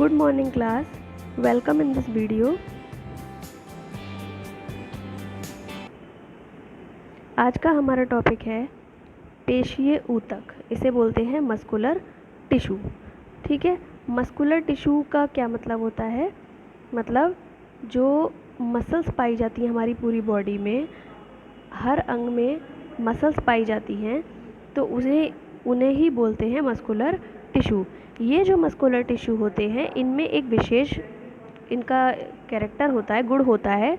Good morning class, welcome in this video. आज का हमारा टॉपिक है पेशीय ऊतक, इसे बोलते हैं मस्कुलर टिश्यू। ठीक है, मस्कुलर टिश्यू का क्या मतलब होता है? मतलब जो मसल्स पाई जाती हैं हमारी पूरी बॉडी में, हर अंग में मसल्स पाई जाती हैं, तो उन्हें ही बोलते हैं मस्कुलर टिश्यू। ये जो मस्कुलर टिश्यू होते हैं, इनमें एक विशेष इनका कैरेक्टर होता है, गुण होता है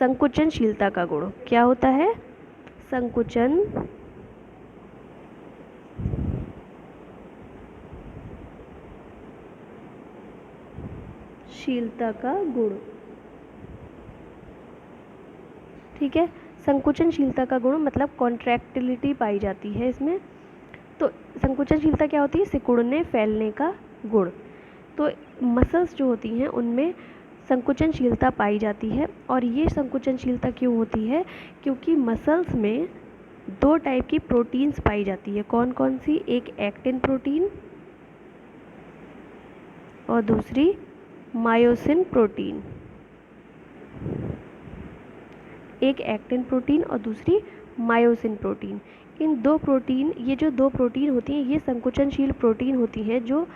संकुचनशीलता का गुण। क्या होता है? संकुचनशीलता का गुण। ठीक है, संकुचनशीलता का गुण मतलब कॉन्ट्रैक्टिलिटी पाई जाती है इसमें। तो संकुचनशीलता क्या होती है? सिकुड़ने फैलने का गुण। तो मसल्स जो होती हैं उनमें संकुचनशीलता पाई जाती है। और ये संकुचनशीलता क्यों होती है? क्योंकि मसल्स में दो टाइप की प्रोटीन्स पाई जाती है। कौन कौन सी? एक एक्टिन प्रोटीन और दूसरी मायोसिन प्रोटीन। एक एक्टिन प्रोटीन और दूसरी मायोसिन प्रोटीन। इन दो प्रोटीन, ये जो दो प्रोटीन होती हैं, ये संकुचनशील प्रोटीन होती हैं, जो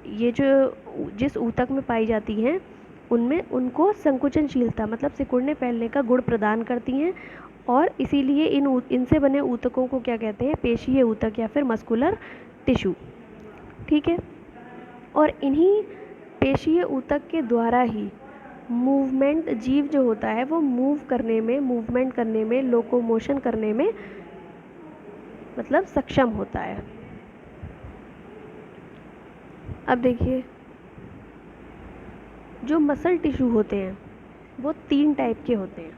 ये जो जिस ऊतक में पाई जाती हैं उनमें उनको संकुचनशीलता मतलब सिकुड़ने फैलने का गुण प्रदान करती हैं। और इसीलिए इनसे बने ऊतकों को क्या कहते हैं? पेशीय ऊतक या फिर मस्कुलर टिश्यू। ठीक है, और इन्हीं पेशीय ऊतक के द्वारा ही मूवमेंट, जीव जो होता है वो मूवमेंट करने में, लोकोमोशन करने में मतलब सक्षम होता है। अब देखिए, जो मसल टिश्यू होते हैं वो तीन टाइप के होते हैं।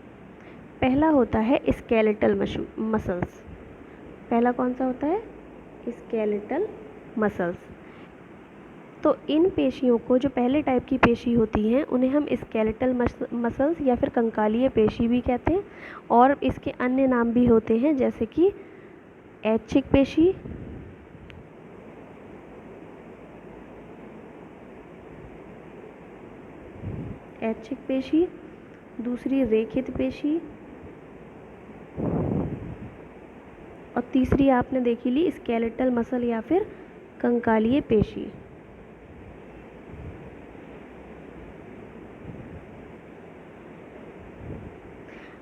पहला होता है स्केलेटल मसल्स। पहला कौन सा होता है? Skeletal muscles. तो इन पेशियों को, जो पहले टाइप की पेशी होती हैं, उन्हें हम स्केलेटल मसल्स या फिर कंकालीय पेशी भी कहते हैं। और इसके अन्य नाम भी होते हैं, जैसे कि ऐच्छिक पेशी, दूसरी रेखित पेशी और तीसरी आपने देखी ली स्केलेटल मसल या फिर कंकालीय पेशी।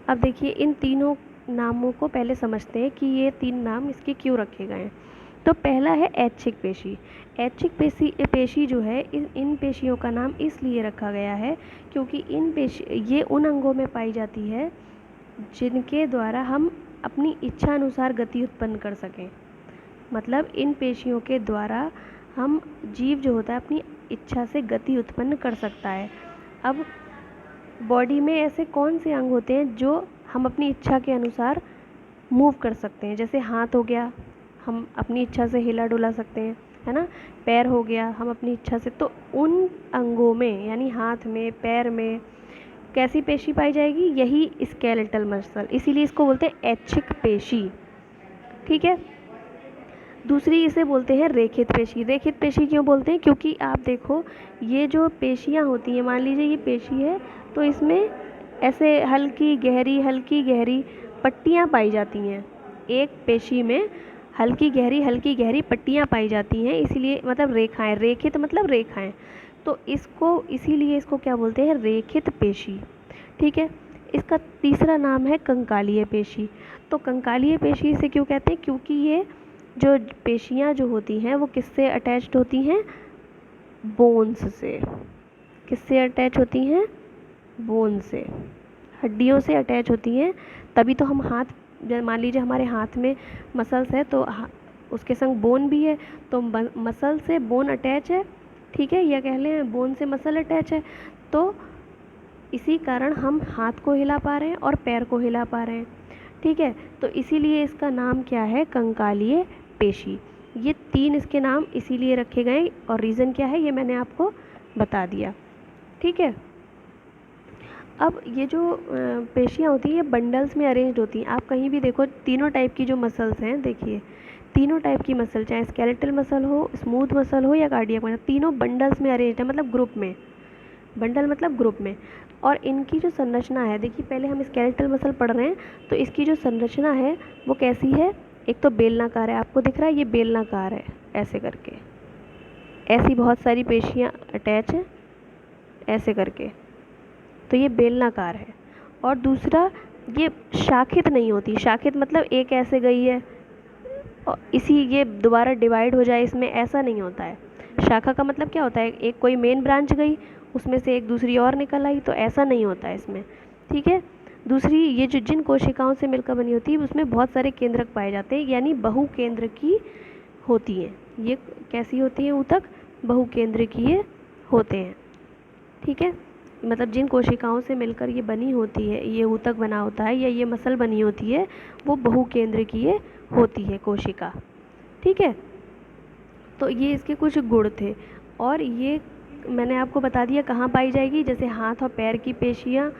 अब देखिए, इन तीनों नामों को पहले समझते हैं कि ये तीन नाम इसके क्यों रखे गए हैं। तो पहला है ऐच्छिक पेशी। ऐच्छिक पेशी जो है, इन पेशियों का नाम इसलिए रखा गया है क्योंकि ये उन अंगों में पाई जाती है जिनके द्वारा हम अपनी इच्छा अनुसार गति उत्पन्न कर सकें। मतलब इन पेशियों के द्वारा हम, जीव जो होता है, अपनी इच्छा से गति उत्पन्न कर सकता है। अब बॉडी में ऐसे कौन से अंग होते हैं जो हम अपनी इच्छा के अनुसार मूव कर सकते हैं? जैसे हाथ हो गया, हम अपनी इच्छा से हिला डुला सकते हैं, है ना। पैर हो गया, हम अपनी इच्छा से। तो उन अंगों में, यानी हाथ में, पैर में कैसी पेशी पाई जाएगी? यही स्केलेटल मसल। इसीलिए इसको बोलते हैं ऐच्छिक पेशी। ठीक है, दूसरी इसे बोलते हैं रेखित पेशी। रेखित पेशी क्यों बोलते हैं? क्योंकि आप देखो, ये जो पेशियां होती हैं, मान लीजिए ये पेशी है, तो इसमें ऐसे हल्की गहरी पट्टियां पाई जाती हैं। एक पेशी में हल्की गहरी पट्टियां पाई जाती हैं, इसीलिए मतलब रेखाएं। रेखित मतलब रेखाएं। तो इसीलिए इसको क्या बोलते हैं? रेखित पेशी। ठीक है, इसका तीसरा नाम है कंकालीय पेशी। तो कंकालीय पेशी इसे क्यों कहते हैं? क्योंकि ये जो पेशियां जो होती हैं वो किससे अटैच्ड होती हैं? बोन्स से। किससे अटैच होती हैं? बोन से, हड्डियों से अटैच होती हैं। तभी तो हम हाथ, मान लीजिए हमारे हाथ में मसल्स है, तो उसके संग बोन भी है, तो मसल से बोन अटैच है। ठीक है, या कह लें बोन से मसल अटैच है। तो इसी कारण हम हाथ को हिला पा रहे हैं और पैर को हिला पा रहे हैं। ठीक है, तो इसीलिए इसका नाम क्या है? कंकालीय पेशी। ये तीन इसके नाम इसीलिए रखे गए, और रीज़न क्या है ये मैंने आपको बता दिया। ठीक है, अब ये जो पेशियाँ होती हैं ये बंडल्स में अरेंज्ड होती हैं। आप कहीं भी देखो, तीनों टाइप की जो मसल्स हैं, देखिए तीनों टाइप की मसल, चाहे स्केलेटल मसल हो, स्मूथ मसल हो या कार्डियक मसल, तीनों बंडल्स में अरेंज है, मतलब ग्रुप में। बंडल मतलब ग्रुप में। और इनकी जो संरचना है, देखिए पहले हम स्केलेटल मसल पढ़ रहे हैं, तो इसकी जो संरचना है वो कैसी है? एक तो बेलनाकार है, आपको दिख रहा है ये बेलनाकार है, ऐसे करके, ऐसी बहुत सारी पेशियाँ अटैच हैं ऐसे करके, तो ये बेलनाकार है। और दूसरा, ये शाखित नहीं होती। शाखित मतलब एक ऐसे गई है और इसी ये दोबारा डिवाइड हो जाए इसमें, ऐसा नहीं होता है। शाखा का मतलब क्या होता है? एक कोई मेन ब्रांच गई, उसमें से एक दूसरी और निकल आई, तो ऐसा नहीं होता है इसमें, ठीक है। दूसरी, ये जो जिन कोशिकाओं से मिलकर बनी होती है उसमें बहुत सारे केंद्रक पाए जाते हैं, यानी बहुकेंद्रकीय होती हैं। ये कैसी होती हैं ऊतक? बहुकेंद्रकीय होते हैं, ठीक है। मतलब जिन कोशिकाओं से मिलकर ये बनी होती है, ये ऊतक बना होता है या ये मसल बनी होती है, वो बहुकेंद्रकीय होती है कोशिका, ठीक है। तो ये इसके कुछ गुण थे, और ये मैंने आपको बता दिया कहाँ पाई जाएगी। जैसे हाथ और पैर की पेशियाँ,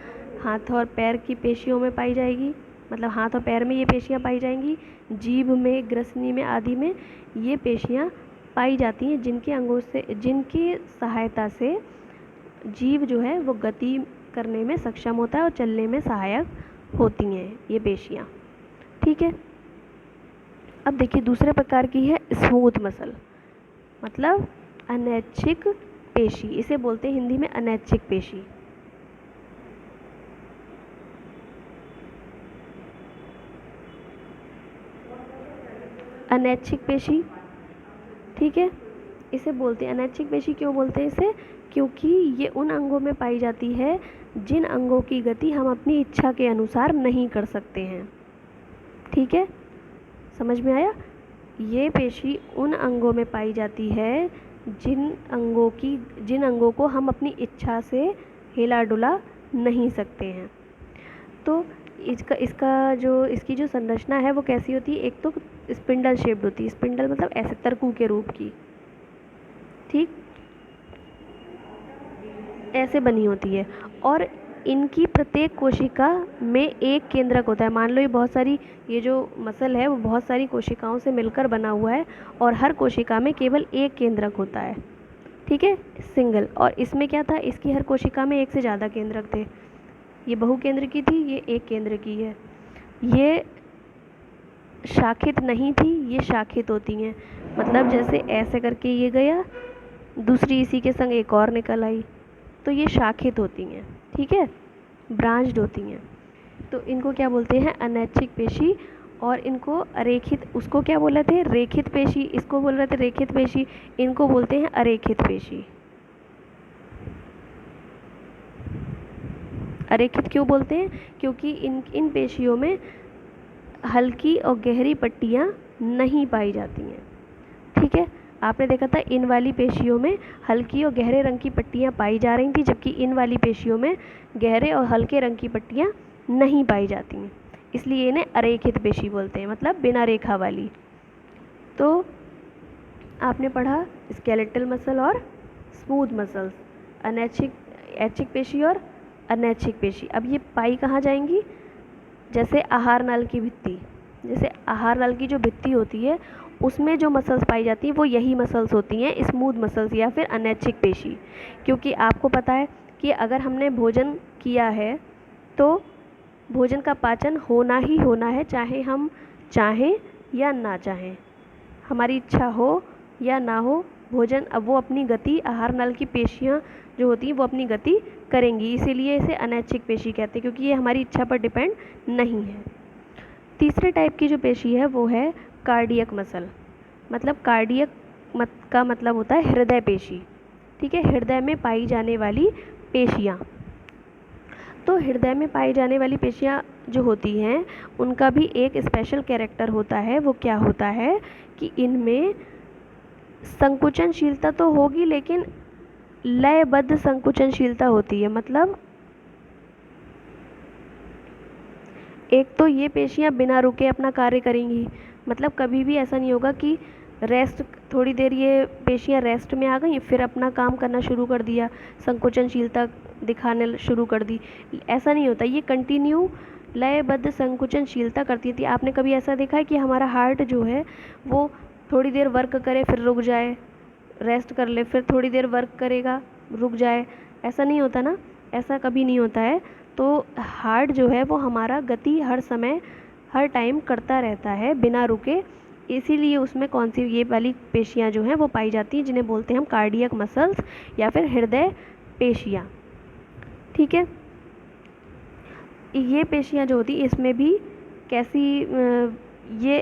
हाथ और पैर की पेशियों में पाई जाएगी, मतलब हाथ और पैर में ये पेशियाँ पाई जाएंगी। जीभ में, ग्रसनी में आदि में ये पेशियाँ पाई जाती हैं, जिनके अंगों से, जिनकी सहायता से जीव जो है वो गति करने में सक्षम होता है और चलने में सहायक होती हैं ये पेशियाँ, ठीक है। अब देखिए दूसरे प्रकार की है स्मूथ मसल, मतलब अनैच्छिक पेशी, इसे बोलते हैं हिंदी में अनैच्छिक पेशी। अनैच्छिक पेशी, ठीक है, इसे बोलते हैं अनैच्छिक पेशी। क्यों बोलते हैं इसे? क्योंकि ये उन अंगों में पाई जाती है जिन अंगों की गति हम अपनी इच्छा के अनुसार नहीं कर सकते हैं, ठीक है, समझ में आया? ये पेशी उन अंगों में पाई जाती है जिन अंगों को हम अपनी इच्छा से हिला डुला नहीं सकते हैं। तो इसकी जो संरचना है वो कैसी होती है? एक तो स्पिंडल शेप्ड होती है, स्पिंडल मतलब ऐसे तरकू के रूप की, ठीक, ऐसे बनी होती है। और इनकी प्रत्येक कोशिका में एक केंद्रक होता है। मान लो ये जो मसल है वो बहुत सारी कोशिकाओं से मिलकर बना हुआ है, और हर कोशिका में केवल एक केंद्रक होता है, ठीक है, सिंगल। और इसमें क्या था? इसकी हर कोशिका में एक से ज़्यादा केंद्रक थे। ये बहुकेंद्र की थी, ये एक केंद्र की है। ये शाखित नहीं थी, ये शाखित होती हैं, मतलब जैसे ऐसे करके ये गया, दूसरी इसी के संग एक और निकल आई, तो ये शाखित होती हैं, ठीक है, ब्रांच्ड होती हैं। तो इनको क्या बोलते हैं? अनैच्छिक पेशी। और इनको अरेखित, उसको क्या बोल रहे थे? रेखित पेशी, इसको बोल रहे थे रेखित पेशी, इनको बोलते हैं अरेखित पेशी। अरेखित क्यों बोलते हैं? क्योंकि इन पेशियों में हल्की और गहरी पट्टियाँ नहीं पाई जाती हैं, ठीक है। आपने देखा था इन वाली पेशियों में हल्की और गहरे रंग की पट्टियाँ पाई जा रही थी, जबकि इन वाली पेशियों में गहरे और हल्के रंग की पट्टियाँ नहीं पाई जाती हैं, इसलिए इन्हें अरेखित पेशी बोलते हैं, मतलब बिना रेखा वाली। तो आपने पढ़ा स्केलेटल मसल और स्मूथ मसल्स, ऐच्छिक पेशी और अनैच्छिक पेशी। अब ये पाई कहाँ जाएंगी? जैसे आहार नाल की भित्ति, जैसे आहार नाल की जो भित्ति होती है उसमें जो मसल्स पाई जाती हैं वो यही मसल्स होती हैं, स्मूथ मसल्स या फिर अनैच्छिक पेशी। क्योंकि आपको पता है कि अगर हमने भोजन किया है तो भोजन का पाचन होना ही होना है, चाहे हम चाहें या ना चाहें, हमारी इच्छा हो या ना हो, भोजन अब वो अपनी गति, आहार नाल की पेशियाँ जो होती हैं वो अपनी गति करेंगी, इसीलिए इसे अनैच्छिक पेशी कहते हैं, क्योंकि ये हमारी इच्छा पर डिपेंड नहीं है। तीसरे टाइप की जो पेशी है वो है कार्डियक मसल, मतलब का मतलब होता है हृदय पेशी, ठीक है, हृदय में पाई जाने वाली पेशियाँ। तो हृदय में पाई जाने वाली पेशियाँ जो होती हैं उनका भी एक स्पेशल कैरेक्टर होता है। वो क्या होता है कि इनमें संकुचनशीलता तो होगी, लेकिन लयबद्ध संकुचनशीलता होती है। मतलब एक तो ये पेशियाँ बिना रुके अपना कार्य करेंगी, मतलब कभी भी ऐसा नहीं होगा कि रेस्ट, थोड़ी देर ये पेशियाँ रेस्ट में आ गई फिर अपना काम करना शुरू कर दिया, संकुचनशीलता दिखाने शुरू कर दी, ऐसा नहीं होता। ये कंटिन्यू लयबद्ध संकुचनशीलता करती थी। आपने कभी ऐसा देखा है कि हमारा हार्ट जो है वो थोड़ी देर वर्क करे फिर रुक जाए, रेस्ट कर ले, फिर थोड़ी देर वर्क करेगा रुक जाए, ऐसा नहीं होता ना, ऐसा कभी नहीं होता है। तो हार्ट जो है वो हमारा गति हर समय हर टाइम करता रहता है बिना रुके, इसीलिए उसमें कौन सी ये वाली पेशियाँ जो हैं वो पाई जाती हैं जिन्हें बोलते हैं हम कार्डियक मसल्स या फिर हृदय पेशियाँ। ठीक है, ये पेशियाँ जो होती इसमें भी कैसी ये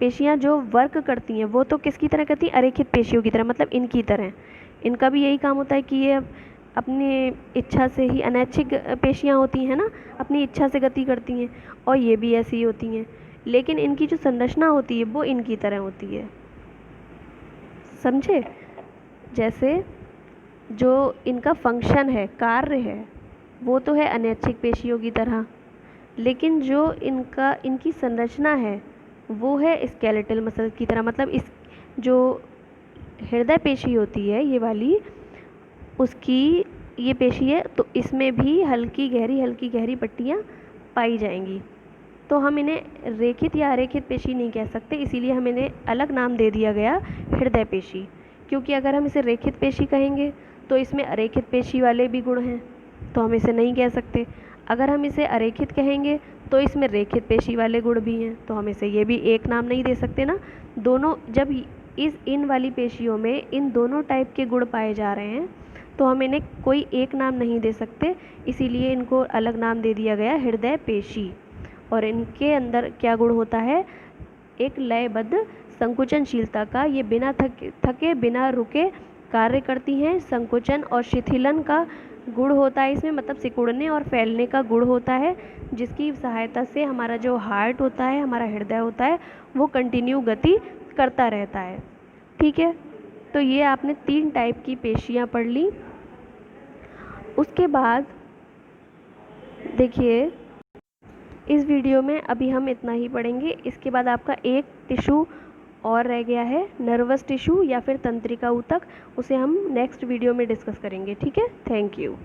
पेशियाँ जो वर्क करती हैं वो तो किसकी तरह करती हैं, अरेखित पेशियों की तरह, मतलब इनकी तरह। इनका भी यही काम होता है कि ये अपनी इच्छा से ही, अनैच्छिक पेशियाँ होती हैं ना, अपनी इच्छा से गति करती हैं, और ये भी ऐसी ही होती हैं, लेकिन इनकी जो संरचना होती है वो इनकी तरह होती है, समझे। जैसे जो इनका फंक्शन है, कार्य है, वो तो है अनैच्छिक पेशियों की तरह, लेकिन जो इनकी संरचना है वो है स्केलेटल मसल की तरह। मतलब इस जो हृदय पेशी होती है ये वाली, उसकी ये पेशी है तो इसमें भी हल्की गहरी पट्टियाँ पाई जाएंगी। तो हम इन्हें रेखित या अरेखित पेशी नहीं कह सकते, इसीलिए हम इन्हें अलग नाम दे दिया गया हृदय पेशी। क्योंकि अगर हम इसे रेखित पेशी कहेंगे तो इसमें अरेखित पेशी वाले भी गुण हैं, तो हम इसे नहीं कह सकते। अगर हम इसे अरेखित कहेंगे तो इसमें रेखित पेशी वाले गुण भी हैं, तो हम इसे ये भी एक नाम नहीं दे सकते ना। दोनों जब इन वाली पेशियों में इन दोनों टाइप के गुण पाए जा रहे हैं तो हम इन्हें कोई एक नाम नहीं दे सकते, इसीलिए इनको अलग नाम दे दिया गया हृदय पेशी। और इनके अंदर क्या गुण होता है, एक लयबद्ध संकुचनशीलता का, ये बिना थके बिना रुके कार्य करती हैं। संकुचन और शिथिलन का गुण होता है इसमें, मतलब सिकुड़ने और फैलने का गुण होता है, जिसकी सहायता से हमारा जो हार्ट होता है, हमारा हृदय होता है, वो कंटिन्यू गति करता रहता है। ठीक है, तो ये आपने 3 टाइप की पेशियाँ पढ़ ली। उसके बाद देखिए इस वीडियो में अभी हम इतना ही पढ़ेंगे। इसके बाद आपका एक टिश्यू और रह गया है, नर्वस टिश्यू या फिर तंत्रिका ऊतक, उसे हम नेक्स्ट वीडियो में डिस्कस करेंगे। ठीक है, थैंक यू।